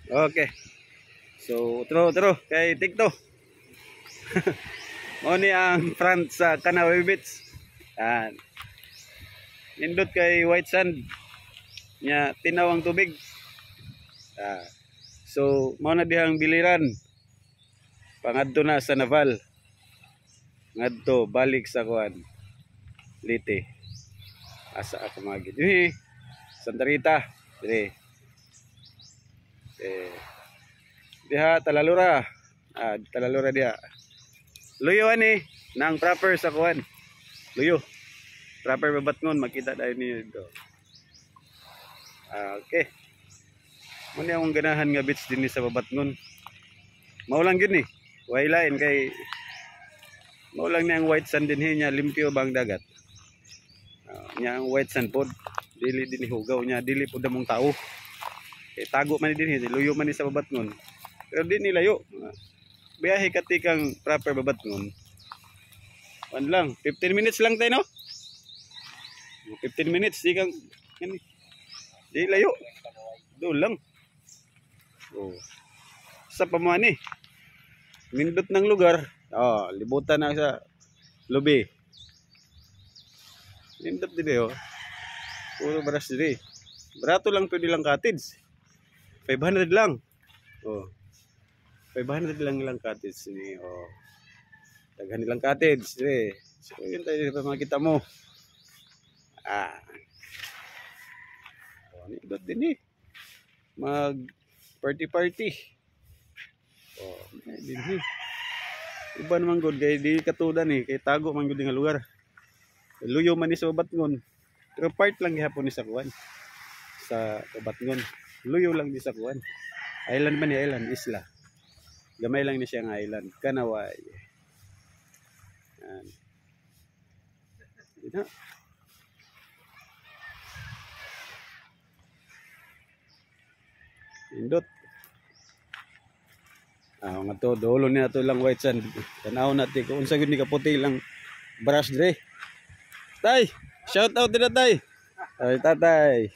Okay. So, utro kay TikTok. Mo ni ang front sa Kanawi Beach. Yan. Nindot kay white sand. Nya tinaw ang tubig. So, mao na dihang biliran. Pangadto na sa Naval. Ngadto balik sa kuan. Liti. Asa ako magid. Santa Rita. Dire. Diha Talalura. Talalura diha. Luyo ani nang proper sa kuan. Luyo. Proper babatngon makita dai ni dito. Okay. Muna akong ganahan nga beach din sa babatngon. Maulang gid ni. Wailain kay maulang ni ang white sand din niya limpyo bang dagat. Nya ang white sand pod dili din hugaw nya dili pod damong tao. Kay tago man din luyo man ni sa babatngon. Pero di ni layo. Biyahe katikang proper babatngon. Wan lang, 15 minutes lang tayo no? 15 minutes di kang di layo. Doon lang. Oh. Sa pamuan eh. Nindot ng lugar. Libutan na sa lobby. Nindot din puro baras din. Barato lang pwede lang cottage. 500 lang. 500 lang cottage ni. Daghan nilang cottage dire. So yun tayo pa makita mo. Nindot din eh. Mag party. Din eh. Iba naman good kay di katudan eh. Kay tago man gud nga lugar. Luyo man ni sa babatngon. Pero part lang gihapon ni sa kuan. Sa babatngon. Luyo lang di sa kuan. Island man ni island, isla. Gamay lang ni siya nga island. Kanaway. Yan. Dito. Indot. Nga to, dolo niya to lang white sand. Tanaw natin kung unsa gud ni kaputi lang brush dire. Tay, shout out din tay. Ay tatay.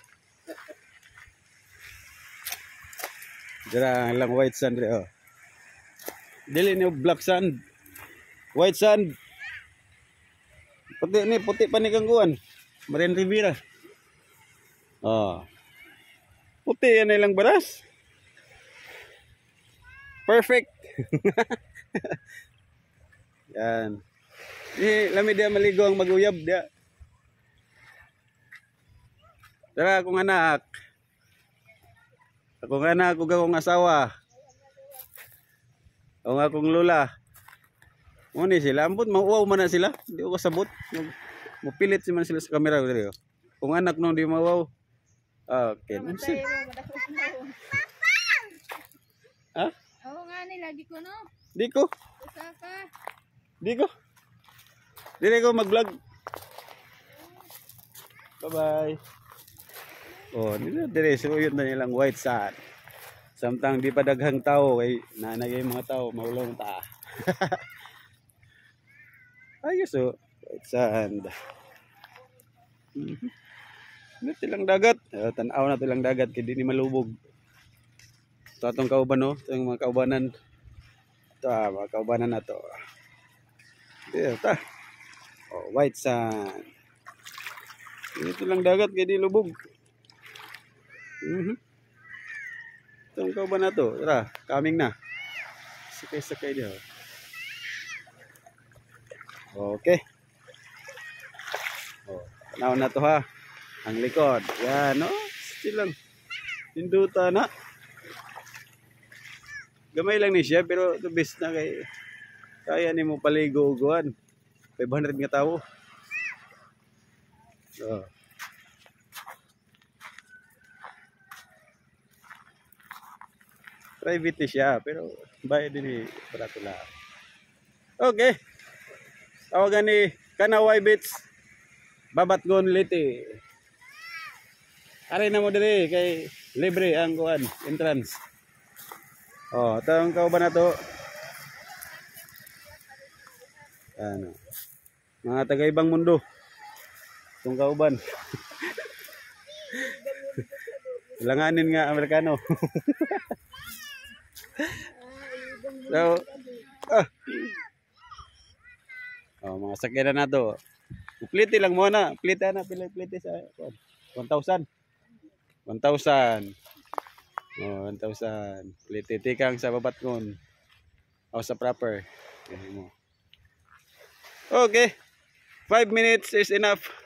Dira lang white sand dire Dili ni black sand. White sand. Puti pa ni kang kuan. Marine Rivera. Puti yan ilang baras. Perfect. Yan. Lami dia maligo ang maguyab dia. Tara akong anak. Akong akong asawa. O nga akong lola. Muni sila. Ambot, mauwaw man na sila. Hindi ko kasabot. Mupilit man sila sa kamera. Kung anak nung di mauwaw. Okay. Ha? Oo nga nila, di ko no? Di ko. Usaka. Di ko. Di ko mag-vlog. Bye-bye. Dire. So yun na nilang white sand. Samtang di pa daghang tao kay nanagay mga tao maulong ta. Ayos white sand. Ito lang dagat. Tanaw na ito lang dagat kaya di ni malubog. Ito atong kauban no. Ito yung mga kaubanan. Ito mga kaubanan na ito. Ito. White sand. Ito lang dagat kaya di lubog. Itong kauban na ito. Tara, coming na. Sakay diyo. Okay. Tanaw na ito ha. Ang likod. Yan, no? Still lang. Hinduta na. Gamay lang ni siya, pero the best na kay kaya ni mo paligo-uguan. 500 nga tao. Private ni siya, pero bayad din para tula. Okay. Tawagan ni Kanaway Beach. Babatngon Liti. Ari na mo diri kay libre ang kuan entrance. Ito ang kauban na to. Ano. Mga taga-ibang mundo. Itong kauban. Langanin nga Amerikano. So, ah. Oh, mga sakyanan na to. Plite lang muna. Plite na, plite sa 1,000. 1,000. Oh, 1,000. Plite tikang sa babat ngon. O sa proper. Okay mo. Okay. 5 minutes is enough.